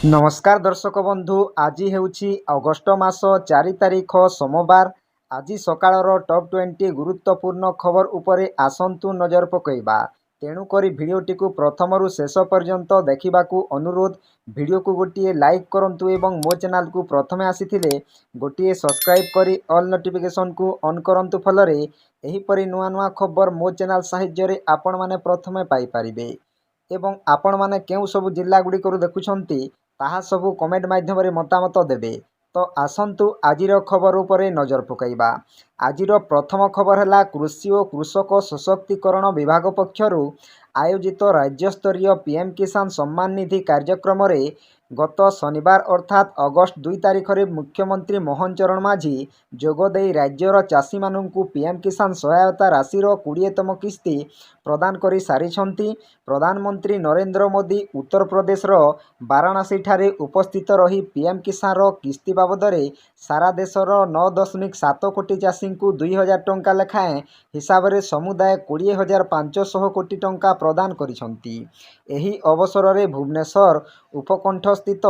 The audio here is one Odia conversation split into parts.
नमस्कार दर्शक बंधु, आज हेउछि अगस्ट मास 4 तारिख सोमवार। आज सकाळर टॉप 20 गुरुत्वपूर्ण खबर उपरे आसंतु नजर पकईबा। तेणुकरी भिडियोटी को प्रथमरु शेष पर्यंत देखिबाकू अनुरोध। भिडियो को गोटे लाइक करंतु एवं मो चैनल को प्रथमे आसीथिले गोटे सब्सक्राइब करी ऑल नोटिफिकेशन को ऑन करंतु, फलरे एहीपरि नुआ नुआ खबर मो चैनल साहाय्य आपण माने प्रथमे पाई परिबे। एवं आपण माने केउ सब जिल्ला गुडी करू देखुछंती ताहा सबू कमेंट माध्यम रे मतामत देबे। तो आसंतु आजिर खबर उपरे नजर पकईबा। आजिर प्रथम खबर है कृषि और कृषक सशक्तिकरण विभाग पक्षरु आयोजित राज्यस्तरीय पीएम किसान सम्मान निधि कार्यक्रम रे गत शनिवार अर्थात अगस्ट 2 तारिख रे मुख्यमंत्री मोहन चरण माझी जोगदेई राज्यर चाषी मानू पीएम किसान सहायता राशि 20तम किस्ती प्रदान करी सारिछंती। प्रधानमंत्री नरेंद्र मोदी उत्तर प्रदेश वाराणसी ठारे उपस्थित रही पीएम किसान किस्ती बाबद सारा देशर 9.7 कोटी चाषी को 2000 टंका लेखाएं हिसाब से समुदाय 20,500 कोटी टंका प्रदान करिसंती। एही अवसर में भुवनेश्वर उपकंठ स्थित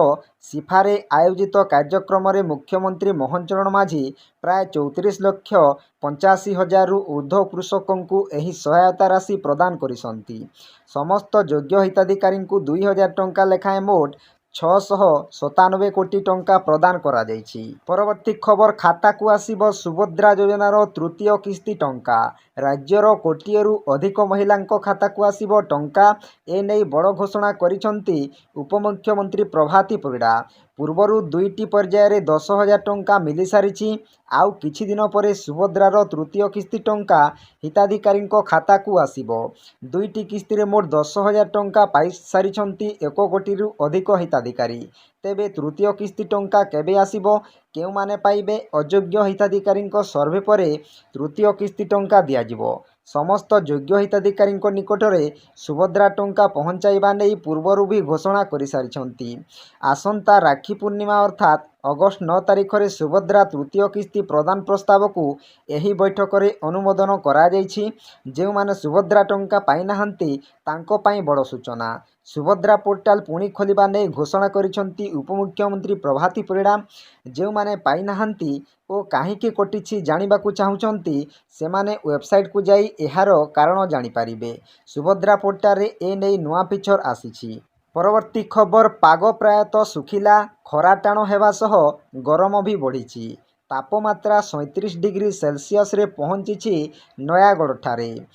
सिफारे आयोजित कार्यक्रम में मुख्यमंत्री मोहन चरण माझी प्राय 34,85,000 रु ऊर्ध्व कृषकों को एही सहायता राशि प्रदान करिसंती। समस्त योग्य हिताधिकारी को 2000 टंका लेखाएं मोट 697 कोटी टंका प्रदान करा जायछि। परवर्ती खबर, खाता को आसीबो सुभद्रा योजनार तृतीय किस्ती टंका। राज्यर कोटिएरु अधिक महिलांको खाता को आसीबो टंका। ए नै बड़ घोषणा करिसंती उपमुख्यमंत्री प्रभाती परिडा। पूर्वरु 2टी पर्याय 10,000 टंका मिली सारिछि। आउ किछि दिन परे सुभद्रार तृतीय किस्ती टंका हिताधिकारी खाता को आसीबो। 2टी किस्ती रे मोट 10,000 टंका पाई सारिछंती 1 कोटी अधिक हिताधिकारी। तेबे तृतीय किस्ती टंका केबे आसीबो, केउ माने पाइबे? अयोग्य हिताधिकारी सर्वे परे तृतीय किस्ती टंका दियाजिबो। समस्त योग्य हिताधिकारी निकटरे सुभद्रा टंका पहुंचाइबा नै पूर्वरु भी घोषणा करि सारिछंती। आसंता राखी पूर्णिमा अर्थात अगस्ट 9 तारिख रे सुभद्रा तृतीय किस्ती प्रदान प्रस्ताव को एही बैठक रे अनुमोदन करा जायछि। जेउ माने सुभद्रा टंका पाई नाहंती तांको पाई बड़ सूचना। सुभद्रा पोर्टाल पुणी खोलिबा नै घोषणा करिसंती उपमुख्यमंत्री प्रभाती परिडा। जेउ माने पाई नाहंती ओ काहीकि कटिछि जानिबाकू चाहुचंती सेमाने वेबसाइट को जाई एहार कारण जानि पारिबे। सुभद्रा पोर्टाल रे ए नै नुआ फीचर आसीछि। परवर्ती खबर, पाग प्रायतः सुखिला, खरा टाण हेबा सह गरम भी बढ़िछि। तापमात्रा 37 डिग्री सेल्सियस रे पहुंचिछि नयागढ़ ठारे।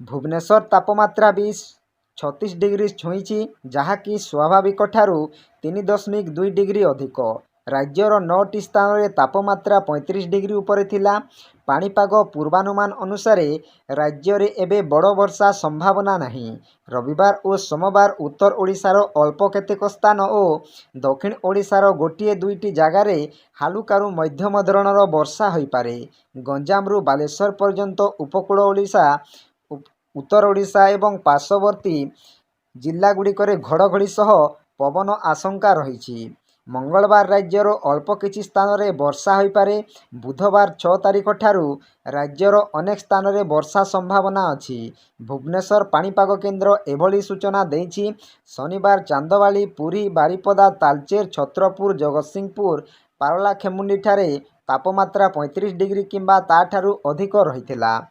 भुवनेश्वर तापमात्रा भी 36 डिग्री छुईछि, जहाँकि स्वाभाविक ठारू 3.2 डिग्री अधिक। राज्यर 9टी स्थान में तापमात्रा 35 डिग्री उपरे थिला। पाणीपाग पूर्वानुमान अनुसार राज्य रे एबे बड़ वर्षा संभावना नहीं। रविवार और सोमवार उत्तर ओडिशार अल्प केतेक स्थान और दक्षिण ओडिशार गोटिए 2टी जगार हालुकारू मध्यम धरणर वर्षा होई पारे। गंजाम रु बालेश्वर पर्यंत उपकूल ओडिशा, उत्तर ओडिशा एवं पार्श्ववर्ती जिला गुड़िकरे घड़घड़ी सह पवन आशंका रही। मंगलवार राज्यर अल्प किछि स्थान रे वर्षा होई पारे। बुधवार 6 तारिख ठारू राज्यर अनेक स्थान रे वर्षा संभावना अछि। भुवनेश्वर पाणीपाग केन्द्र एभली सूचना देछि। शनिवार चांदवाली, पुरी, बारिपदा, तालचेर, छत्रपुर, जगतसिंहपुर, पारला खेमुंडी ठारे तापमात्रा 35 डिग्री किंबा ताठारू अधिक रहिथिला।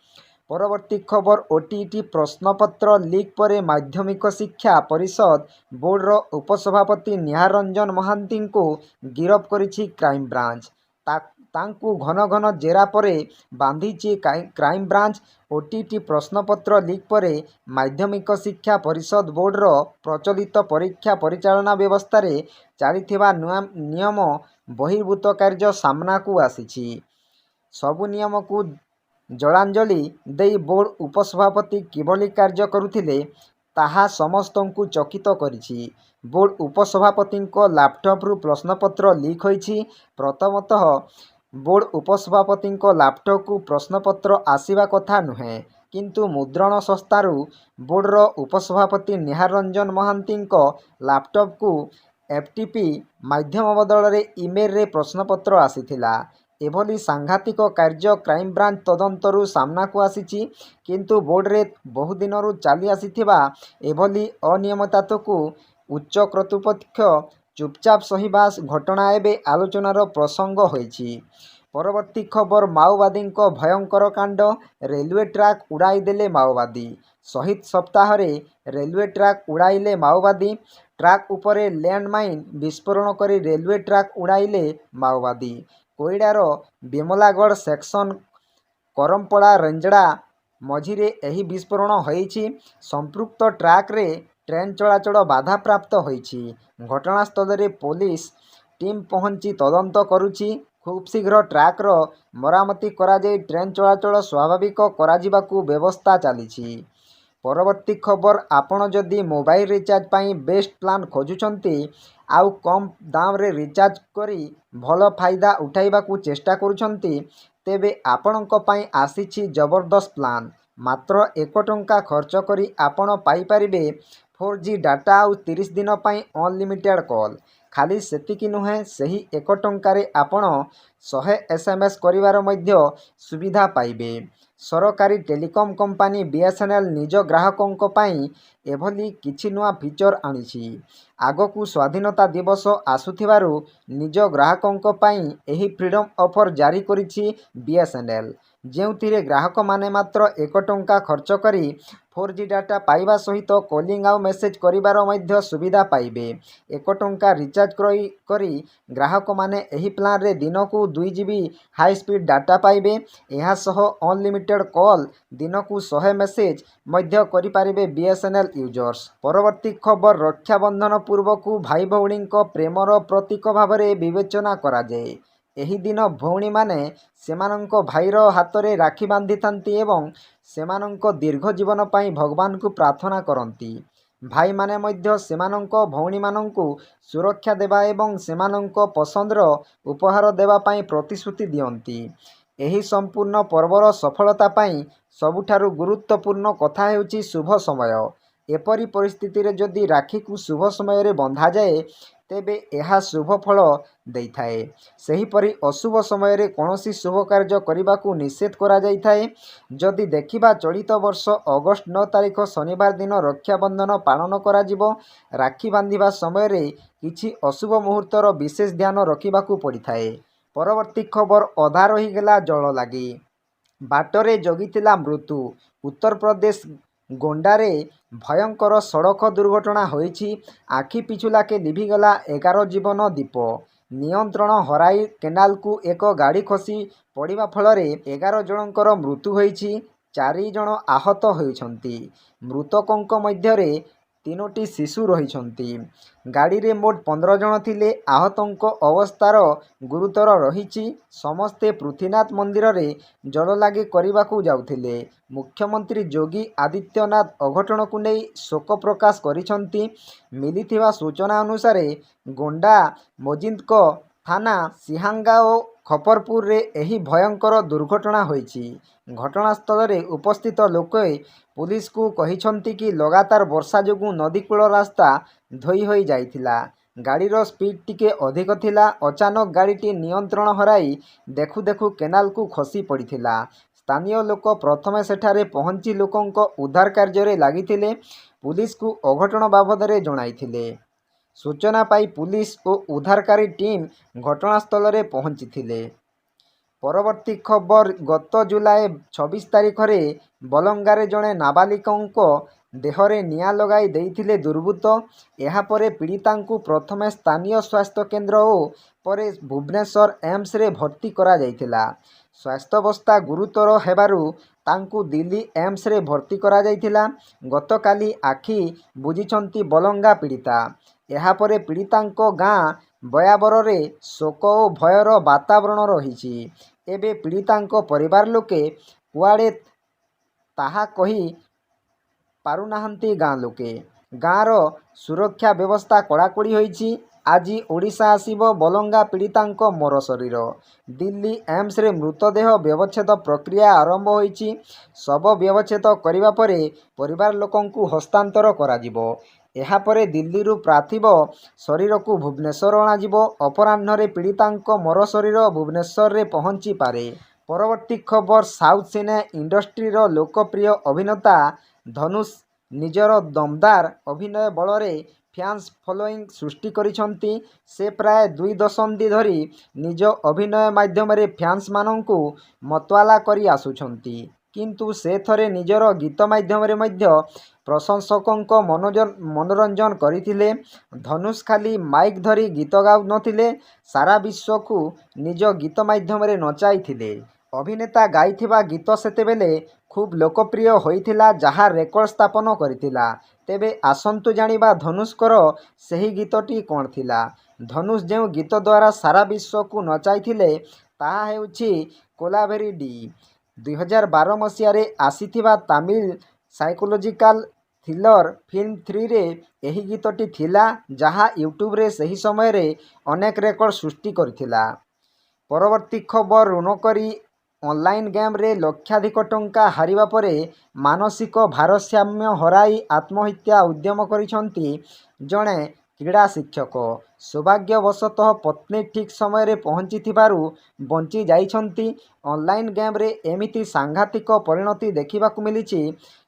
परवर्ती खबर, ओटीईटी प्रश्नपत्र लीक पर माध्यमिक शिक्षा परिषद बोर्डर उपसभापति निहार रंजन महांती को गिरफ करिछि क्राइम ब्रांच। तांकु घन घन जेरा परे बांधिछि क्राइम ब्रांच। ओटीईटी प्रश्नपत्र लीक पर माध्यमिक शिक्षा परिषद बोर्डर प्रचलित परीक्षा परिचालना व्यवस्था रे चलिथिबा नियम बहिर्भूत कार्य सामना को आसीछि। सबु नियम को जलांजलि देई बोर्ड उपसभापति किभली कार्य करुथिले ताहा समस्तंकु चकित करिछि। बोर्ड उपसभापति लैपटॉप रु प्रश्नपत्र लीक होइछि। प्रथमतः बोर्ड उपसभापति लैपटॉप को प्रश्नपत्र आसीबा कथा नुहे, किंतु मुद्रण संस्थारू बोर्डर उपसभापति निहार रंजन महांती लैपटॉप को एफटीपी माध्यम बदल रे ईमेल रे प्रश्नपत्र आसीथिला। एभली सांघातिक कार्य क्राइम ब्रांच तदंतरु सामना को आसीछि, किंतु बोर्ड रे बहु दिनरु चली आसीथिबा एभली अनियमितता को उच्च कर्तृपक्ष ଚୁପଚାପ ସହିବା ଘଟଣା ଏବେ ଆଲୋଚନାର ପ୍ରସଙ୍ଗ ହୋଇଛି। ପରବର୍ତ୍ତୀ ଖବର ମାଓବାଦୀଙ୍କ ଭୟଙ୍କର କାଣ୍ଡ, ରେଲୱେ ଟ୍ରାକ୍ ଉଡ଼ାଇ ଦେଲେ ମାଓବାଦୀ। ଶହୀଦ ସପ୍ତାହରେ ରେଲୱେ ଟ୍ରାକ୍ ଉଡ଼ାଇଲେ ମାଓବାଦୀ। ଟ୍ରାକ୍ ଉପରେ ଲ୍ୟାଣ୍ଡମାଇନ୍ ବିସ୍ଫୋରଣ କରି ରେଲୱେ ଟ୍ରାକ୍ ଉଡ଼ାଇଲେ ମାଓବାଦୀ। କୋଇଡ଼ାର ବିମଲାଗଡ଼ ସେକ୍ସନ କରମପଡ଼ା ରେଞ୍ଜଡ଼ା ମଝିରେ ଏହି ବିସ୍ଫୋରଣ ହୋଇଛି। ସମ୍ପୃକ୍ତ ଟ୍ରାକ୍ରେ ଟ୍ରେନ୍ ଚଳାଚଳ ବାଧାପ୍ରାପ୍ତ ହୋଇଛି। ଘଟଣାସ୍ଥଳରେ ପୋଲିସ ଟିମ୍ ପହଞ୍ଚି ତଦନ୍ତ କରୁଛି। ଖୁବ୍ ଶୀଘ୍ର ଟ୍ରାକ୍ର ମରାମତି କରାଯାଇ ଟ୍ରେନ୍ ଚଳାଚଳ ସ୍ୱାଭାବିକ କରାଯିବାକୁ ବ୍ୟବସ୍ଥା ଚାଲିଛି। ପରବର୍ତ୍ତୀ ଖବର ଆପଣ ଯଦି ମୋବାଇଲ ରିଚାର୍ଜ ପାଇଁ ବେଷ୍ଟ ପ୍ଲାନ୍ ଖୋଜୁଛନ୍ତି, ଆଉ କମ୍ ଦାମରେ ରିଚାର୍ଜ କରି ଭଲ ଫାଇଦା ଉଠାଇବାକୁ ଚେଷ୍ଟା କରୁଛନ୍ତି, ତେବେ ଆପଣଙ୍କ ପାଇଁ ଆସିଛି ଜବରଦସ୍ତ ପ୍ଲାନ୍। ମାତ୍ର 1 ଟଙ୍କା ଖର୍ଚ୍ଚ କରି ଆପଣ ପାଇପାରିବେ 4G ଡାଟା ଆଉ 30 ଦିନ ପାଇଁ ଅନଲିମିଟେଡ୍ କଲ୍। ଖାଲି ସେତିକି ନୁହେଁ, ସେହି 1 ଟଙ୍କାରେ ଆପଣ 100 SMS କରିବାର ମଧ୍ୟ ସୁବିଧା ପାଇବେ। ସରକାରୀ ଟେଲିକମ୍ କମ୍ପାନୀ BSNL ନିଜ ଗ୍ରାହକଙ୍କ ପାଇଁ ଏଭଳି କିଛି ନୂଆ ଫିଚର ଆଣିଛି। ଆଗକୁ ସ୍ୱାଧୀନତା ଦିବସ ଆସୁଥିବାରୁ ନିଜ ଗ୍ରାହକଙ୍କ ପାଇଁ ଏହି ଫ୍ରିଡମ୍ ଅଫର ଜାରି କରିଛି BSNL, ଯେଉଁଥିରେ ଗ୍ରାହକମାନେ ମାତ୍ର 1 ଟଙ୍କା ଖର୍ଚ୍ଚ କରି 4G ଡାଟା ପାଇବା ସହିତ କଲିଂ ଆଉ ମେସେଜ କରିବାର ମଧ୍ୟ ସୁବିଧା ପାଇବେ। 1 ଟଙ୍କା ରିଚାର୍ଜ କରି ଗ୍ରାହକମାନେ ଏହି ପ୍ଲାନ୍ରେ ଦିନକୁ 2GB ହାଇସ୍ପିଡ୍ ଡାଟା ପାଇବେ। ଏହା ସହ ଅନଲିମିଟେଡ୍ କଲ୍, ଦିନକୁ 100 ମେସେଜ ମଧ୍ୟ କରିପାରିବେ BSNL ୟୁଜର୍ସ। ପରବର୍ତ୍ତୀ ଖବର ରକ୍ଷାବନ୍ଧନ ପୂର୍ବକୁ ଭାଇ ଭଉଣୀଙ୍କ ପ୍ରେମର ପ୍ରତୀକ ଭାବରେ ବିବେଚନା କରାଯାଏ। ଏହି ଦିନ ଭଉଣୀମାନେ ସେମାନଙ୍କ ଭାଇର ହାତରେ ରାକ୍ଷୀ ବାନ୍ଧିଥାନ୍ତି ଏବଂ ସେମାନଙ୍କ ଦୀର୍ଘ ଜୀବନ ପାଇଁ ଭଗବାନଙ୍କୁ ପ୍ରାର୍ଥନା କରନ୍ତି। ଭାଇମାନେ ମଧ୍ୟ ସେମାନଙ୍କ ଭଉଣୀମାନଙ୍କୁ ସୁରକ୍ଷା ଦେବା ଏବଂ ସେମାନଙ୍କ ପସନ୍ଦର ଉପହାର ଦେବା ପାଇଁ ପ୍ରତିଶ୍ରୁତି ଦିଅନ୍ତି। ଏହି ସମ୍ପୂର୍ଣ୍ଣ ପର୍ବର ସଫଳତା ପାଇଁ ସବୁଠାରୁ ଗୁରୁତ୍ୱପୂର୍ଣ୍ଣ କଥା ହେଉଛି ଶୁଭ ସମୟ। ଏପରି ପରିସ୍ଥିତିରେ ଯଦି ରାକ୍ଷୀକୁ ଶୁଭ ସମୟରେ ବନ୍ଧାଯାଏ, ତେବେ ଏହା ଶୁଭ ଫଳ ଦେଇଥାଏ। ସେହିପରି ଅଶୁଭ ସମୟରେ କୌଣସି ଶୁଭ କାର୍ଯ୍ୟ କରିବାକୁ ନିଷେଧ କରାଯାଇଥାଏ। ଯଦି ଦେଖିବା, ଚଳିତ ବର୍ଷ ଅଗଷ୍ଟ 9 ତାରିଖ ଶନିବାର ଦିନ ରକ୍ଷାବନ୍ଧନ ପାଳନ କରାଯିବ। ରାକ୍ଷୀ ବାନ୍ଧିବା ସମୟରେ କିଛି ଅଶୁଭ ମୁହୂର୍ତ୍ତର ବିଶେଷ ଧ୍ୟାନ ରଖିବାକୁ ପଡ଼ିଥାଏ। ପରବର୍ତ୍ତୀ ଖବର ଅଧା ରହିଗଲା ଜଳ ଲାଗି, ବାଟରେ ଜଗିଥିଲା ମୃତ୍ୟୁ। ଉତ୍ତରପ୍ରଦେଶ ଗୋଣ୍ଡାରେ ଭୟଙ୍କର ସଡ଼କ ଦୁର୍ଘଟଣା ହୋଇଛି। ଆଖି ପିଛୁଳାକେ ଲିଭିଗଲା 11 ଜୀବନ ଦୀପ। ନିୟନ୍ତ୍ରଣ ହରାଇ କେନାଲକୁ ଏକ ଗାଡ଼ି ଖସି ପଡ଼ିବା ଫଳରେ 11 ଜଣଙ୍କର ମୃତ୍ୟୁ ହୋଇଛି। 4 ଜଣ ଆହତ ହୋଇଛନ୍ତି। ମୃତକଙ୍କ ମଧ୍ୟରେ 3ଟି ଶିଶୁ ରହିଛନ୍ତି। ଗାଡ଼ିରେ ମୋଟ 15 ଜଣ ଥିଲେ। ଆହତଙ୍କ ଅବସ୍ଥାର ଗୁରୁତର ରହିଛି। ସମସ୍ତେ ପୃଥ୍ୱୀନାଥ ମନ୍ଦିରରେ ଜଳଲାଗି କରିବାକୁ ଯାଉଥିଲେ। ମୁଖ୍ୟମନ୍ତ୍ରୀ ଯୋଗୀ ଆଦିତ୍ୟନାଥ ଅଘଟଣକୁ ନେଇ ଶୋକ ପ୍ରକାଶ କରିଛନ୍ତି। ମିଳିଥିବା ସୂଚନା ଅନୁସାରେ ଗୋଣ୍ଡା ମଜିନ୍ଦକ ଥାନା ସିହାଙ୍ଗା ଓ ଖପରପୁରରେ ଏହି ଭୟଙ୍କର ଦୁର୍ଘଟଣା ହୋଇଛି। ଘଟଣାସ୍ଥଳରେ ଉପସ୍ଥିତ ଲୋକେ ପୁଲିସକୁ କହିଛନ୍ତି କି ଲଗାତାର ବର୍ଷା ଯୋଗୁଁ ନଦୀକୂଳ ରାସ୍ତା ଧୋଇ ହୋଇ ଯାଇଥିଲା। ଗାଡ଼ିର ସ୍ପିଡ୍ ଟିକେ ଅଧିକ ଥିଲା। ଅଚାନକ ଗାଡ଼ିଟି ନିୟନ୍ତ୍ରଣ ହରାଇ ଦେଖୁ ଦେଖୁ କେନାଲକୁ ଖସି ପଡ଼ିଥିଲା। ସ୍ଥାନୀୟ ଲୋକ ପ୍ରଥମେ ସେଠାରେ ପହଞ୍ଚି ଲୋକଙ୍କ ଉଦ୍ଧାର କାର୍ଯ୍ୟରେ ଲାଗିଥିଲେ। ପୁଲିସକୁ ଅଘଟଣ ବାବଦରେ ଜଣାଇଥିଲେ। ସୂଚନା ପାଇ ପୁଲିସ ଓ ଉଦ୍ଧାରକାରୀ ଟିମ୍ ଘଟଣାସ୍ଥଳରେ ପହଞ୍ଚିଥିଲେ। ପରବର୍ତ୍ତୀ ଖବର ଗତ ଜୁଲାଇ 26 ତାରିଖରେ ବଲଙ୍ଗାରେ ଜଣେ ନାବାଳିକାଙ୍କ ଦେହରେ ନିଆଁ ଲଗାଇ ଦେଇଥିଲେ ଦୁର୍ବୃତ୍ତ। ଏହାପରେ ପୀଡ଼ିତାଙ୍କୁ ପ୍ରଥମେ ସ୍ଥାନୀୟ ସ୍ୱାସ୍ଥ୍ୟକେନ୍ଦ୍ର ଓ ପରେ ଭୁବନେଶ୍ୱର ଏମ୍ସରେ ଭର୍ତ୍ତି କରାଯାଇଥିଲା। ସ୍ୱାସ୍ଥ୍ୟାବସ୍ଥା ଗୁରୁତର ହେବାରୁ ତାଙ୍କୁ ଦିଲ୍ଲୀ ଏମ୍ସରେ ଭର୍ତ୍ତି କରାଯାଇଥିଲା। ଗତକାଲି ଆଖି ବୁଜିଛନ୍ତି ବଲଙ୍ଗା ପୀଡ଼ିତା। ଏହାପରେ ପୀଡ଼ିତାଙ୍କ ଗାଁ ବୟାବରରେ ଶୋକ ଓ ଭୟର ବାତାବରଣ ରହିଛି। ଏବେ ପୀଡ଼ିତାଙ୍କ ପରିବାର ଲୋକେ କୁଆଡ଼େ ତାହା କହି ପାରୁନାହାନ୍ତି ଗାଁ ଲୋକେ। ଗାଁର ସୁରକ୍ଷା ବ୍ୟବସ୍ଥା କଡ଼ାକଡ଼ି ହୋଇଛି। ଆଜି ଓଡ଼ିଶା ଆସିବ ବଲଙ୍ଗା ପୀଡ଼ିତାଙ୍କ ମରଶରୀର। ଦିଲ୍ଲୀ ଏମ୍ସରେ ମୃତଦେହ ବ୍ୟବଚ୍ଛେଦ ପ୍ରକ୍ରିୟା ଆରମ୍ଭ ହୋଇଛି। ଶବ ବ୍ୟବଚ୍ଛେଦ କରିବା ପରେ ପରିବାର ଲୋକଙ୍କୁ ହସ୍ତାନ୍ତର କରାଯିବ। ଏହାପରେ ଦିଲ୍ଲୀରୁ ପାର୍ଥିବ ଶରୀରକୁ ଭୁବନେଶ୍ୱର ଅଣାଯିବ। ଅପରାହ୍ନରେ ପୀଡ଼ିତାଙ୍କ ମରଶରୀର ଭୁବନେଶ୍ୱରରେ ପହଞ୍ଚିପାରେ। ପରବର୍ତ୍ତୀ ଖବର ସାଉଥ ସିନେ ଇଣ୍ଡଷ୍ଟ୍ରିର ଲୋକପ୍ରିୟ ଅଭିନେତା ଧନୁଷ ନିଜର ଦମଦାର ଅଭିନୟ ବଳରେ ଫ୍ୟାନ୍ସ ଫଲୋଇଂ ସୃଷ୍ଟି କରିଛନ୍ତି। ସେ ପ୍ରାୟ 2 ଦଶନ୍ଧି ଧରି ନିଜ ଅଭିନୟ ମାଧ୍ୟମରେ ଫ୍ୟାନ୍ସମାନଙ୍କୁ ମତୁଆଲା କରି ଆସୁଛନ୍ତି। କିନ୍ତୁ ସେ ଥରେ ନିଜର ଗୀତ ମାଧ୍ୟମରେ ମଧ୍ୟ ପ୍ରଶଂସକଙ୍କ ମନୋରଞ୍ଜନ କରିଥିଲେ। ଧନୁଷ ଖାଲି ମାଇକ୍ ଧରି ଗୀତ ଗାଉ ନଥିଲେ, ସାରା ବିଶ୍ୱକୁ ନିଜ ଗୀତ ମାଧ୍ୟମରେ ନଚାଇଥିଲେ। ଅଭିନେତା ଗାଇଥିବା ଗୀତ ସେତେବେଳେ ଖୁବ୍ ଲୋକପ୍ରିୟ ହୋଇଥିଲା, ଯାହା ରେକର୍ଡ ସ୍ଥାପନ କରିଥିଲା। ତେବେ ଆସନ୍ତୁ ଜାଣିବା ଧନୁଷଙ୍କର ସେହି ଗୀତଟି କ'ଣ ଥିଲା। ଧନୁଷ ଯେଉଁ ଗୀତ ଦ୍ୱାରା ସାରା ବିଶ୍ୱକୁ ନଚାଇଥିଲେ ତାହା ହେଉଛି କୋଲାଭେରୀ ଡି। 2012 ମସିହାରେ ଆସିଥିବା ତାମିଲ ସାଇକୋଲୋଜିକାଲ ଥ୍ରିଲର ଫିଲ୍ମ 3ରେ ଏହି ଗୀତଟି ଥିଲା, ଯାହା ୟୁଟ୍ୟୁବରେ ସେହି ସମୟରେ ଅନେକ ରେକର୍ଡ ସୃଷ୍ଟି କରିଥିଲା। ପରବର୍ତ୍ତୀ ଖବର ଋଣ କରି ଅନଲାଇନ୍ ଗେମ୍ରେ ଲକ୍ଷାଧିକ ଟଙ୍କା ହାରିବା ପରେ ମାନସିକ ଭାରସାମ୍ୟ ହରାଇ ଆତ୍ମହତ୍ୟା ଉଦ୍ୟମ କରିଛନ୍ତି ଜଣେ କ୍ରୀଡ଼ା ଶିକ୍ଷକ। ସୌଭାଗ୍ୟବଶତଃ ପତ୍ନୀ ଠିକ୍ ସମୟରେ ପହଞ୍ଚିଥିବାରୁ ବଞ୍ଚି ଯାଇଛନ୍ତି। ଅନଲାଇନ୍ ଗେମ୍ରେ ଏମିତି ସାଂଘାତିକ ପରିଣତି ଦେଖିବାକୁ ମିଳିଛି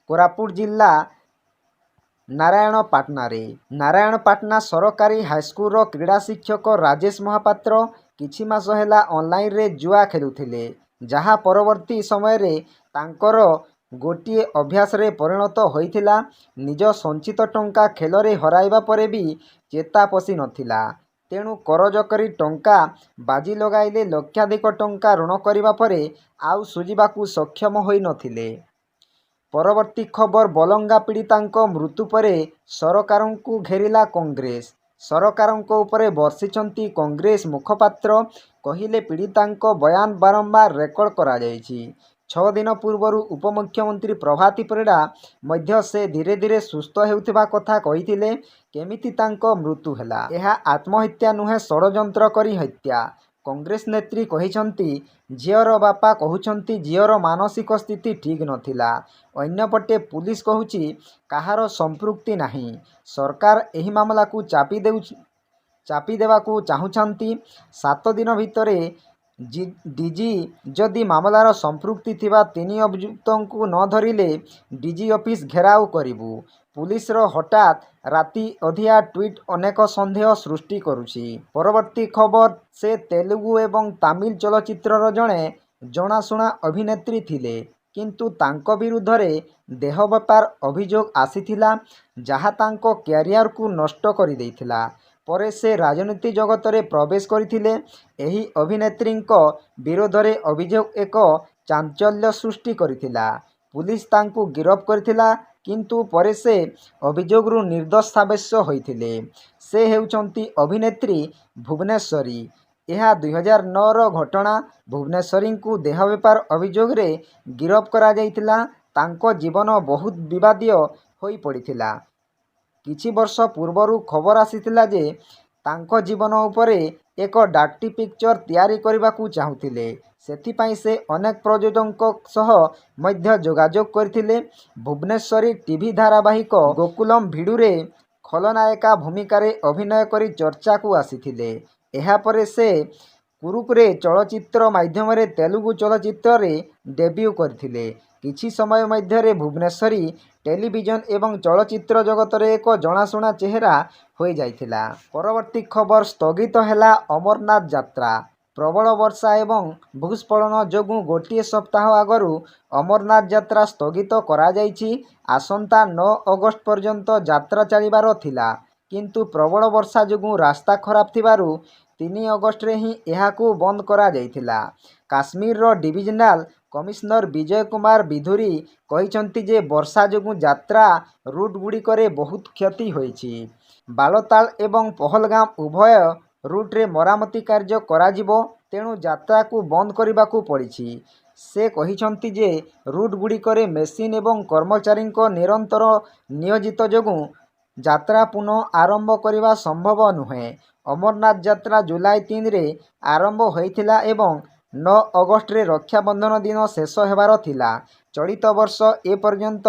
କୋରାପୁଟ ଜିଲ୍ଲା ନାରାୟଣପାଟଣାରେ। ନାରାୟଣପାଟଣା ସରକାରୀ ହାଇସ୍କୁଲର କ୍ରୀଡ଼ା ଶିକ୍ଷକ ରାଜେଶ ମହାପାତ୍ର କିଛି ମାସ ହେଲା ଅନଲାଇନ୍ରେ ଜୁଆ ଖେଳୁଥିଲେ, ଯାହା ପରବର୍ତ୍ତୀ ସମୟରେ ତାଙ୍କର ଗୋଟିଏ ଅଭ୍ୟାସରେ ପରିଣତ ହୋଇଥିଲା। ନିଜ ସଞ୍ଚିତ ଟଙ୍କା ଖେଳରେ ହରାଇବା ପରେ ବି ଚେତା ପଶି ନଥିଲା। ତେଣୁ କରଜ କରି ଟଙ୍କା ବାଜି ଲଗାଇଲେ। ଲକ୍ଷାଧିକ ଟଙ୍କା ଋଣ କରିବା ପରେ ଆଉ ଶୁଝିବାକୁ ସକ୍ଷମ ହୋଇନଥିଲେ। ପରବର୍ତ୍ତୀ ଖବର ବଲଙ୍ଗା ପୀଡ଼ିତାଙ୍କ ମୃତ୍ୟୁ ପରେ ସରକାରଙ୍କୁ ଘେରିଲା କଂଗ୍ରେସ। ସରକାରଙ୍କ ଉପରେ ବର୍ଷିଛନ୍ତି କଂଗ୍ରେସ ମୁଖପାତ୍ର। କହିଲେ, ପୀଡ଼ିତାଙ୍କ ବୟାନ ବାରମ୍ବାର ରେକର୍ଡ କରାଯାଇଛି। 6 ଦିନ ପୂର୍ବରୁ ଉପମୁଖ୍ୟମନ୍ତ୍ରୀ ପ୍ରଭାତୀ ପରିଡ଼ା ମଧ୍ୟ ସେ ଧୀରେ ଧୀରେ ସୁସ୍ଥ ହେଉଥିବା କଥା କହିଥିଲେ। କେମିତି ତାଙ୍କ ମୃତ୍ୟୁ ହେଲା? ଏହା ଆତ୍ମହତ୍ୟା ନୁହେଁ, ଷଡ଼ଯନ୍ତ୍ର କରି ହତ୍ୟା। କଂଗ୍ରେସ ନେତ୍ରୀ କହିଛନ୍ତି, ଝିଅର ବାପା କହୁଛନ୍ତି ଝିଅର ମାନସିକ ସ୍ଥିତି ଠିକ୍ ନଥିଲା। ଅନ୍ୟପଟେ ପୁଲିସ କହୁଛି କାହାର ସମ୍ପୃକ୍ତି ନାହିଁ। ସରକାର ଏହି ମାମଲାକୁ ଚାପି ଦେବାକୁ ଚାହୁଁଛନ୍ତି। 7 ଦିନ ଭିତରେ ଡିଜି ଯଦି ମାମଲାର ସମ୍ପୃକ୍ତି ଥିବା 3 ଅଭିଯୁକ୍ତଙ୍କୁ ନ ଧରିଲେ ଡିଜି ଅଫିସ ଘେରାଉ କରିବୁ। ପୁଲିସର ହଠାତ୍ ରାତି ଅଧିଆ ଟ୍ୱିଟ୍ ଅନେକ ସନ୍ଦେହ ସୃଷ୍ଟି କରୁଛି। ପରବର୍ତ୍ତୀ ଖବର ସେ ତେଲୁଗୁ ଏବଂ ତାମିଲ ଚଳଚ୍ଚିତ୍ରର ଜଣେ ଜଣାଶୁଣା ଅଭିନେତ୍ରୀ ଥିଲେ। କିନ୍ତୁ ତାଙ୍କ ବିରୁଦ୍ଧରେ ଦେହ ବେପାର ଅଭିଯୋଗ ଆସିଥିଲା, ଯାହା ତାଙ୍କ କ୍ୟାରିୟରକୁ ନଷ୍ଟ କରିଦେଇଥିଲା। ପରେ ସେ ରାଜନୀତି ଜଗତରେ ପ୍ରବେଶ କରିଥିଲେ। ଏହି ଅଭିନେତ୍ରୀଙ୍କ ବିରୋଧରେ ଅଭିଯୋଗ ଏକ ଚାଞ୍ଚଲ୍ୟ ସୃଷ୍ଟି କରିଥିଲା। ପୁଲିସ ତାଙ୍କୁ ଗିରଫ କରିଥିଲା, କିନ୍ତୁ ପରେ ସେ ଅଭିଯୋଗରୁ ନିର୍ଦ୍ଦୋଷ ସାବ୍ୟସ୍ତ ହୋଇଥିଲେ। ସେ ହେଉଛନ୍ତି ଅଭିନେତ୍ରୀ ଭୁବନେଶ୍ୱରୀ। ଏହା 2009ର ଘଟଣା। ଭୁବନେଶ୍ୱରୀଙ୍କୁ ଦେହ ବେପାର ଅଭିଯୋଗରେ ଗିରଫ କରାଯାଇଥିଲା। ତାଙ୍କ ଜୀବନ ବହୁତ ବିବାଦୀୟ ହୋଇପଡ଼ିଥିଲା। କିଛି ବର୍ଷ ପୂର୍ବରୁ ଖବର ଆସିଥିଲା ଯେ ତାଙ୍କ ଜୀବନ ଉପରେ ଏକ ଡାର୍ଟି ପିକ୍ଚର ତିଆରି କରିବାକୁ ଚାହୁଁଥିଲେ। ସେଥିପାଇଁ ସେ ଅନେକ ପ୍ରଯୋଜକଙ୍କ ସହ ମଧ୍ୟ ଯୋଗାଯୋଗ କରିଥିଲେ। ଭୁବନେଶ୍ୱରୀ ଟିଭି ଧାରାବାହିକ ଗୋକୁଲମ ଭିଡୁରେ ଖଳନାୟିକା ଭୂମିକାରେ ଅଭିନୟ କରି ଚର୍ଚ୍ଚାକୁ ଆସିଥିଲେ। ଏହାପରେ ସେ କୁରୁକୁରେ ଚଳଚ୍ଚିତ୍ର ମାଧ୍ୟମରେ ତେଲୁଗୁ ଚଳଚ୍ଚିତ୍ରରେ ଡେବ୍ୟୁ କରିଥିଲେ। କିଛି ସମୟ ମଧ୍ୟରେ ଭୁବନେଶ୍ୱରୀ ଟେଲିଭିଜନ ଏବଂ ଚଳଚ୍ଚିତ୍ର ଜଗତରେ ଏକ ଜଣାଶୁଣା ଚେହେରା ହୋଇଯାଇଥିଲା। ପରବର୍ତ୍ତୀ ଖବର ସ୍ଥଗିତ ହେଲା ଅମରନାଥ ଯାତ୍ରା। ପ୍ରବଳ ବର୍ଷା ଏବଂ ଭୂସ୍ଖଳନ ଯୋଗୁଁ ଗୋଟିଏ ସପ୍ତାହ ଆଗରୁ ଅମରନାଥ ଯାତ୍ରା ସ୍ଥଗିତ କରାଯାଇଛି। ଆସନ୍ତା 9 ଅଗଷ୍ଟ ପର୍ଯ୍ୟନ୍ତ ଯାତ୍ରା ଚାଲିବାର ଥିଲା, କିନ୍ତୁ ପ୍ରବଳ ବର୍ଷା ଯୋଗୁଁ ରାସ୍ତା ଖରାପ ଥିବାରୁ 3 ଅଗଷ୍ଟରେ ହିଁ ଏହାକୁ ବନ୍ଦ କରାଯାଇଥିଲା। କାଶ୍ମୀରର ଡିଭିଜନାଲ କମିଶନର ବିଜୟ କୁମାର ବିଧୁରୀ କହିଛନ୍ତି ଯେ ବର୍ଷା ଯୋଗୁଁ ଯାତ୍ରା ରୁଟ୍ଗୁଡ଼ିକରେ ବହୁତ କ୍ଷତି ହୋଇଛି। ବାଲତାଲ ଏବଂ ପହଲଗାମ ଉଭୟ ରୁଟ୍ରେ ମରାମତି କାର୍ଯ୍ୟ କରାଯିବ, ତେଣୁ ଯାତ୍ରାକୁ ବନ୍ଦ କରିବାକୁ ପଡ଼ିଛି। ସେ କହିଛନ୍ତି ଯେ ରୁଟ୍ଗୁଡ଼ିକରେ ମେସିନ୍ ଏବଂ କର୍ମଚାରୀଙ୍କ ନିରନ୍ତର ନିୟୋଜିତ ଯୋଗୁଁ ଯାତ୍ରା ପୁନଃ ଆରମ୍ଭ କରିବା ସମ୍ଭବ ନୁହେଁ। ଅମରନାଥ ଯାତ୍ରା ଜୁଲାଇ 3ରେ ଆରମ୍ଭ ହୋଇଥିଲା ଏବଂ 9 ଅଗଷ୍ଟରେ ରକ୍ଷାବନ୍ଧନ ଦିନ ଶେଷ ହେବାର ଥିଲା। ଚଳିତ ବର୍ଷ ଏପର୍ଯ୍ୟନ୍ତ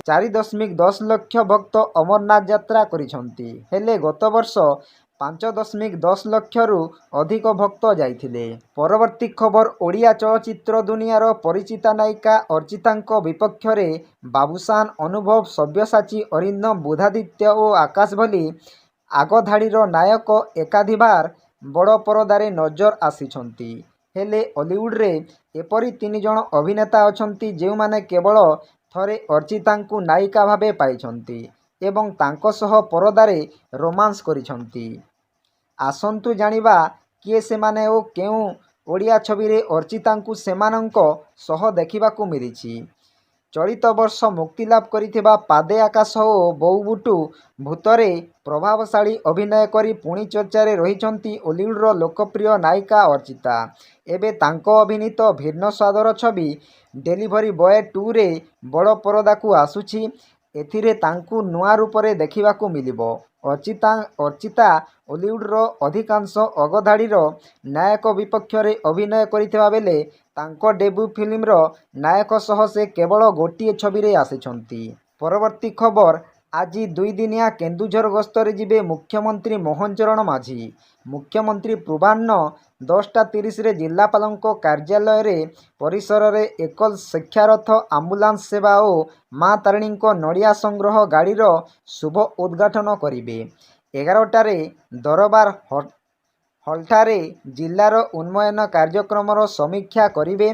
4.10 ଲକ୍ଷ ଭକ୍ତ ଅମରନାଥ ଯାତ୍ରା କରିଛନ୍ତି। ହେଲେ ଗତ ବର୍ଷ 5.10 ଲକ୍ଷରୁ ଅଧିକ ଭକ୍ତ ଯାଇଥିଲେ। ପରବର୍ତ୍ତୀ ଖବର ଓଡ଼ିଆ ଚଳଚ୍ଚିତ୍ର ଦୁନିଆର ପରିଚିତା ନାୟିକା ଅର୍ଚ୍ଚିତାଙ୍କ ବିପକ୍ଷରେ ବାବୁସାନ, ଅନୁଭବ, ସବ୍ୟସାଚୀ, ଅରିନ୍ଦମ, ବୁଦ୍ଧାଦିତ୍ୟ ଓ ଆକାଶ ଭଳି ଆଗଧାଡ଼ିର ନାୟକ ଏକାଧିବାର ବଡ଼ ପରଦାରେ ନଜର ଆସିଛନ୍ତି। ହେଲେ ଅଲିଉଡ଼ରେ ଏପରି 3 ଜଣ ଅଭିନେତା ଅଛନ୍ତି ଯେଉଁମାନେ କେବଳ ଥରେ ଅର୍ଚ୍ଚିତାଙ୍କୁ ନାୟିକା ଭାବେ ପାଇଛନ୍ତି ଏବଂ ତାଙ୍କ ସହ ପରଦାରେ ରୋମାନ୍ସ କରିଛନ୍ତି। ଆସନ୍ତୁ ଜାଣିବା କିଏ ସେମାନେ ଓ କେଉଁ ଓଡ଼ିଆ ଛବିରେ ଅର୍ଚ୍ଚିତାଙ୍କୁ ସେମାନଙ୍କ ସହ ଦେଖିବାକୁ ମିଳିଛି। ଚଳିତ ବର୍ଷ ମୁକ୍ତିଲାଭ କରିଥିବା ପାଦେ ଆକାଶ ଓ ବୋଉ ଭୂତରେ ପ୍ରଭାବଶାଳୀ ଅଭିନୟ କରି ପୁଣି ଚର୍ଚ୍ଚାରେ ରହିଛନ୍ତି ଅଲିଉଡ଼ର ଲୋକପ୍ରିୟ ନାୟିକା ଅର୍ଚ୍ଚିତା। ଏବେ ତାଙ୍କ ଅଭିନୀତ ଭିନ୍ନ ସ୍ୱାଦର ଛବି ଡେଲିଭରି ବୟ 2ରେ ବଡ଼ ପରଦାକୁ ଆସୁଛି। ଏଥିରେ ତାଙ୍କୁ ନୂଆ ରୂପରେ ଦେଖିବାକୁ ମିଳିବ। ଅର୍ଚ୍ଚିତା ଅଲିଉଡ଼ର ଅଧିକାଂଶ ଅଗଧାଡ଼ିର ନାୟକ ବିପକ୍ଷରେ ଅଭିନୟ କରିଥିବା ବେଳେ ତାଙ୍କ ଡେବ୍ୟୁ ଫିଲ୍ମର ନାୟକ ସହ ସେ କେବଳ ଗୋଟିଏ ଛବିରେ ଆସିଛନ୍ତି। ପରବର୍ତ୍ତୀ ଖବର ଆଜି 2 ଦିନିଆ କେନ୍ଦୁଝର ଗସ୍ତରେ ଯିବେ ମୁଖ୍ୟମନ୍ତ୍ରୀ ମୋହନ ଚରଣ ମାଝୀ। ମୁଖ୍ୟମନ୍ତ୍ରୀ ପୂର୍ବାହ୍ନ 10:30ରେ ଜିଲ୍ଲାପାଳଙ୍କ କାର୍ଯ୍ୟାଳୟରେ ପରିସରରେ ଏକଲ ଶିକ୍ଷାରଥ ଆମ୍ବୁଲାନ୍ସ ସେବା ଓ ମା ତାରିଣୀଙ୍କ ନଡ଼ିଆ ସଂଗ୍ରହ ଗାଡ଼ିର ଶୁଭ ଉଦ୍ଘାଟନ କରିବେ। 11ଟାରେ ଦରବାର ହଲ୍ଠାରେ ଜିଲ୍ଲାର ଉନ୍ନୟନ କାର୍ଯ୍ୟକ୍ରମର ସମୀକ୍ଷା କରିବେ।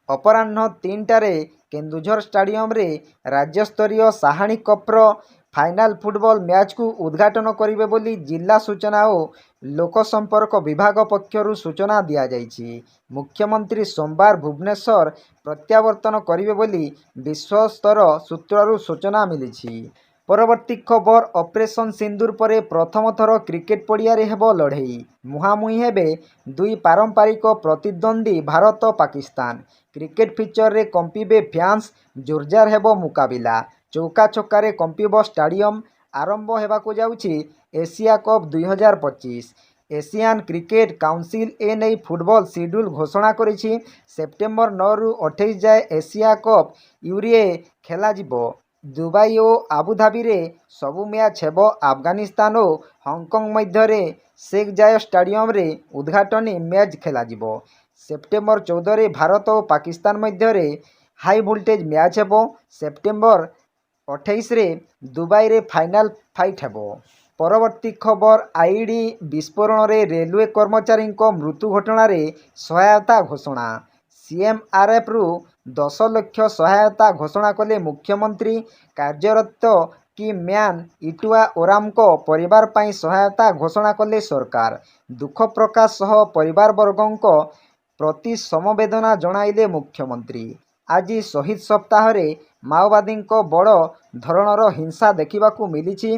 ଅପରାହ୍ନ 3ଟାରେ କେନ୍ଦୁଝର ଷ୍ଟାଡିୟମରେ ରାଜ୍ୟସ୍ତରୀୟ ସାହାଣୀ କପ୍ର ଫାଇନାଲ ଫୁଟବଲ ମ୍ୟାଚକୁ ଉଦ୍ଘାଟନ କରିବେ ବୋଲି ଜିଲ୍ଲା ସୂଚନା ଓ ଲୋକସମ୍ପର୍କ ବିଭାଗ ପକ୍ଷରୁ ସୂଚନା ଦିଆଯାଇଛି। ମୁଖ୍ୟମନ୍ତ୍ରୀ ସୋମବାର ଭୁବନେଶ୍ୱର ପ୍ରତ୍ୟାବର୍ତ୍ତନ କରିବେ ବୋଲି ବିଶ୍ୱସ୍ତର ସୂତ୍ରରୁ ସୂଚନା ମିଳିଛି। ପରବର୍ତ୍ତୀ ଖବର ଅପରେସନ ସିନ୍ଦୁର ପରେ ପ୍ରଥମ ଥର କ୍ରିକେଟ ପଡ଼ିଆରେ ହେବ ଲଢ଼େଇ। ମୁହାଁମୁହିଁ ହେବେ 2 ପାରମ୍ପରିକ ପ୍ରତିଦ୍ୱନ୍ଦ୍ୱୀ ଭାରତ ପାକିସ୍ତାନ। କ୍ରିକେଟ ପିଚରେ କମ୍ପିବେ ଫ୍ୟାନ୍ସ, ଜୋରଦାର ହେବ ମୁକାବିଲା। ଚୌକା ଛକାରେ କମ୍ପିବ ଷ୍ଟାଡିୟମ। ଆରମ୍ଭ ହେବାକୁ ଯାଉଛି Asia cup 2025। Asian cricket council ଏନେଇ ଫୁଟବଲ ସିଡ୍ୟୁଲ ଘୋଷଣା କରିଛି। ସେପ୍ଟେମ୍ବର 9ରୁ 28 ଯାଏଁ ଏସିଆ କପ୍ ୟୁରୋରେ ଖେଳାଯିବ। ଦୁବାଇ ଓ ଆବୁଧାବିରେ ସବୁ ମ୍ୟାଚ୍ ହେବ। ଆଫଗାନିସ୍ତାନ ଓ ହଂକଂ ମଧ୍ୟରେ ଶେଖ୍ ଜାୟେଦ ଷ୍ଟାଡିୟମରେ ଉଦ୍ଘାଟନୀ ମ୍ୟାଚ୍ ଖେଳାଯିବ। ସେପ୍ଟେମ୍ବର 14ରେ ଭାରତ ଓ ପାକିସ୍ତାନ ମଧ୍ୟରେ ହାଇ ଭୋଲ୍ଟେଜ ମ୍ୟାଚ୍ ହେବ। ସେପ୍ଟେମ୍ବର 28ରେ ଦୁବାଇରେ ଫାଇନାଲ ଫାଇଟ୍ ହେବ। ପରବର୍ତ୍ତୀ ଖବର ଆଇଇଡି ବିସ୍ଫୋରଣରେ ରେଲୱେ କର୍ମଚାରୀଙ୍କ ମୃତ୍ୟୁ ଘଟଣାରେ ସହାୟତା ଘୋଷଣା। ସିଏମଆରଏଫରୁ 10 ଲକ୍ଷ ସହାୟତା ଘୋଷଣା କଲେ ମୁଖ୍ୟମନ୍ତ୍ରୀ। କାର୍ଯ୍ୟରତ କି ମ୍ୟାନ୍ ଇଟୁଆ ଓରାମଙ୍କ ପରିବାର ପାଇଁ ସହାୟତା ଘୋଷଣା କଲେ ସରକାର। ଦୁଃଖ ପ୍ରକାଶ ସହ ପରିବାରବର୍ଗଙ୍କ ପ୍ରତି ସମବେଦନା ଜଣାଇଲେ ମୁଖ୍ୟମନ୍ତ୍ରୀ। ଆଜି ଶହୀଦ ସପ୍ତାହରେ ମାଓବାଦୀଙ୍କ ବଡ଼ ଧରଣର ହିଂସା ଦେଖିବାକୁ ମିଳିଛି।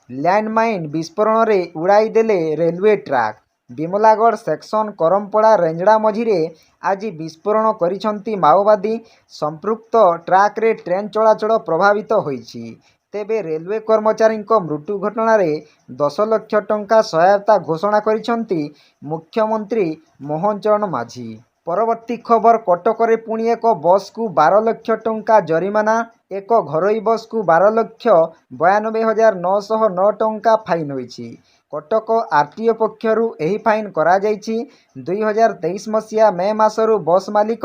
ଲ୍ୟାଣ୍ଡମାଇନ୍ ବିସ୍ଫୋରଣରେ ଉଡ଼ାଇ ଦେଲେ ରେଲୱେ ଟ୍ରାକ୍। ବିମଲାଗଡ଼ ସେକ୍ସନ କରମପଡ଼ା ରେଞ୍ଜଣା ମଝିରେ ଆଜି ବିସ୍ଫୋରଣ କରିଛନ୍ତି ମାଓବାଦୀ। ସମ୍ପୃକ୍ତ ଟ୍ରାକ୍ରେ ଟ୍ରେନ୍ ଚଳାଚଳ ପ୍ରଭାବିତ ହୋଇଛି। ତେବେ ରେଲୱେ କର୍ମଚାରୀଙ୍କ ମୃତ୍ୟୁ ଘଟଣାରେ 10 ଲକ୍ଷ ଟଙ୍କା ସହାୟତା ଘୋଷଣା କରିଛନ୍ତି ମୁଖ୍ୟମନ୍ତ୍ରୀ ମୋହନ ଚରଣ ମାଝୀ। ପରବର୍ତ୍ତୀ ଖବର କଟକରେ ପୁଣି ଏକ ବସ୍କୁ 12 ଲକ୍ଷ ଟଙ୍କା ଜରିମାନା। ଏକ ଘରୋଇ ବସ୍କୁ 12,92,909 ଟଙ୍କା ଫାଇନ୍ ହୋଇଛି। କଟକ ଆରଟିଓ ପକ୍ଷରୁ ଏହି ଫାଇନ୍ କରାଯାଇଛି। 2023 ମସିହା ମେ ମାସରୁ ବସ୍ ମାଲିକ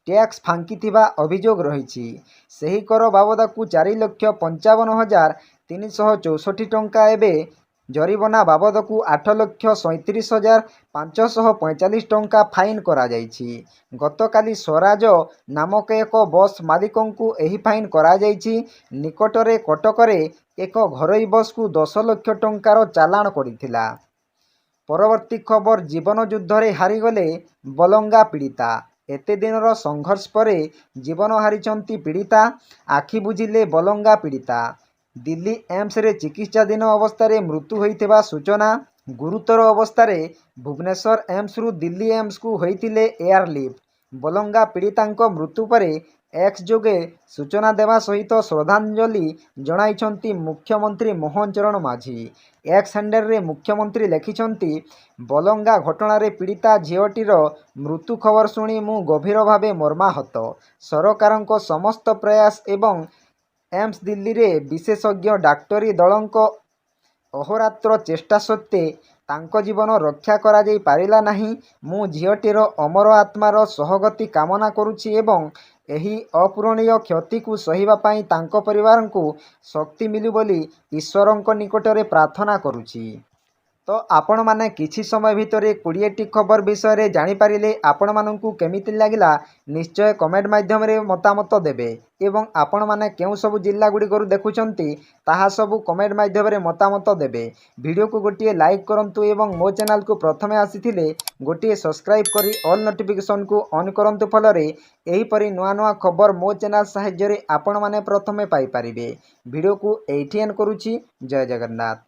ଟ୍ୟାକ୍ସ ଫାଙ୍କିଥିବା ଅଭିଯୋଗ ରହିଛି। ସେହି କର ବାବଦକୁ 4,55,364 ଟଙ୍କା ଏବେ ଜରିମାନା ବାବଦକୁ 8,37,545 ଟଙ୍କା ଫାଇନ୍ କରାଯାଇଛି। ଗତକାଲି ସ୍ୱରାଜ ନାମକ ଏକ ବସ୍ ମାଲିକଙ୍କୁ ଏହି ଫାଇନ୍ କରାଯାଇଛି। ନିକଟରେ କଟକରେ ଏକ ଘରୋଇ ବସ୍କୁ 10 ଲକ୍ଷ ଟଙ୍କାର ଚାଲାଣ ପଡ଼ିଥିଲା। ପରବର୍ତ୍ତୀ ଖବର ଜୀବନ ଯୁଦ୍ଧରେ ହାରିଗଲେ ବଲଙ୍ଗା ପୀଡ଼ିତା। ଏତେ ଦିନର ସଂଘର୍ଷ ପରେ ଜୀବନ ହାରିଛନ୍ତି ପୀଡ଼ିତା। ଆଖି ବୁଜିଲେ ବଲଙ୍ଗା ପୀଡ଼ିତା। ଦିଲ୍ଲୀ ଏମ୍ସରେ ଚିକିତ୍ସାଧୀନ ଅବସ୍ଥାରେ ମୃତ୍ୟୁ ହୋଇଥିବା ସୂଚନା। ଗୁରୁତର ଅବସ୍ଥାରେ ଭୁବନେଶ୍ୱର ଏମ୍ସରୁ ଦିଲ୍ଲୀ ଏମ୍ସକୁ ହୋଇଥିଲେ ଏୟାରଲିଫ୍ଟ। ବଲଙ୍ଗା ପୀଡ଼ିତାଙ୍କ ମୃତ୍ୟୁ ପରେ ଏକ୍ସ ଯୋଗେ ସୂଚନା ଦେବା ସହିତ ଶ୍ରଦ୍ଧାଞ୍ଜଳି ଜଣାଇଛନ୍ତି ମୁଖ୍ୟମନ୍ତ୍ରୀ ମୋହନ ଚରଣ ମାଝୀ। ଏକ୍ସ ହ୍ୟାଣ୍ଡେଲରେ ମୁଖ୍ୟମନ୍ତ୍ରୀ ଲେଖିଛନ୍ତି, ବଲଙ୍ଗା ଘଟଣାରେ ପୀଡ଼ିତା ଝିଅଟିର ମୃତ୍ୟୁ ଖବର ଶୁଣି ମୁଁ ଗଭୀର ଭାବେ ମର୍ମାହତ। ସରକାରଙ୍କ ସମସ୍ତ ପ୍ରୟାସ ଏବଂ ଏମ୍ସ ଦିଲ୍ଲୀରେ ବିଶେଷଜ୍ଞ ଡାକ୍ତରୀ ଦଳଙ୍କ ଅହୋରାତ୍ର ଚେଷ୍ଟା ସତ୍ତ୍ୱେ ତାଙ୍କ ଜୀବନ ରକ୍ଷା କରାଯାଇ ପାରିଲା ନାହିଁ। ମୁଁ ଝିଅଟିର ଅମର ଆତ୍ମାର ସହଗତି କାମନା କରୁଛି ଏବଂ ଏହି ଅପୂରଣୀୟ କ୍ଷତିକୁ ସହିବା ପାଇଁ ତାଙ୍କ ପରିବାରଙ୍କୁ ଶକ୍ତି ମିଳୁ ବୋଲି ଈଶ୍ୱରଙ୍କ ନିକଟରେ ପ୍ରାର୍ଥନା କରୁଛି। ତ ଆପଣମାନେ କିଛି ସମୟ ଭିତରେ 20ଟି ଖବର ବିଷୟରେ ଜାଣିପାରିଲେ। ଆପଣମାନଙ୍କୁ କେମିତି ଲାଗିଲା ନିଶ୍ଚୟ କମେଣ୍ଟ ମାଧ୍ୟମରେ ମତାମତ ଦେବେ ଏବଂ ଆପଣମାନେ କେଉଁ ସବୁ ଜିଲ୍ଲା ଗୁଡ଼ିକରୁ ଦେଖୁଛନ୍ତି ତାହା ସବୁ କମେଣ୍ଟ ମାଧ୍ୟମରେ ମତାମତ ଦେବେ। ଭିଡ଼ିଓକୁ ଗୋଟିଏ ଲାଇକ୍ କରନ୍ତୁ ଏବଂ ମୋ ଚ୍ୟାନେଲକୁ ପ୍ରଥମେ ଆସିଥିଲେ ଗୋଟିଏ ସବସ୍କ୍ରାଇବ୍ କରି ଅଲ୍ ନୋଟିଫିକେସନକୁ ଅନ୍ କରନ୍ତୁ, ଫଳରେ ଏହିପରି ନୂଆ ନୂଆ ଖବର ମୋ ଚ୍ୟାନେଲ ସାହାଯ୍ୟରେ ଆପଣମାନେ ପ୍ରଥମେ ପାଇପାରିବେ। ଭିଡ଼ିଓକୁ ଏଇଠି ଏଣ୍ଡ କରୁଛି। ଜୟ ଜଗନ୍ନାଥ।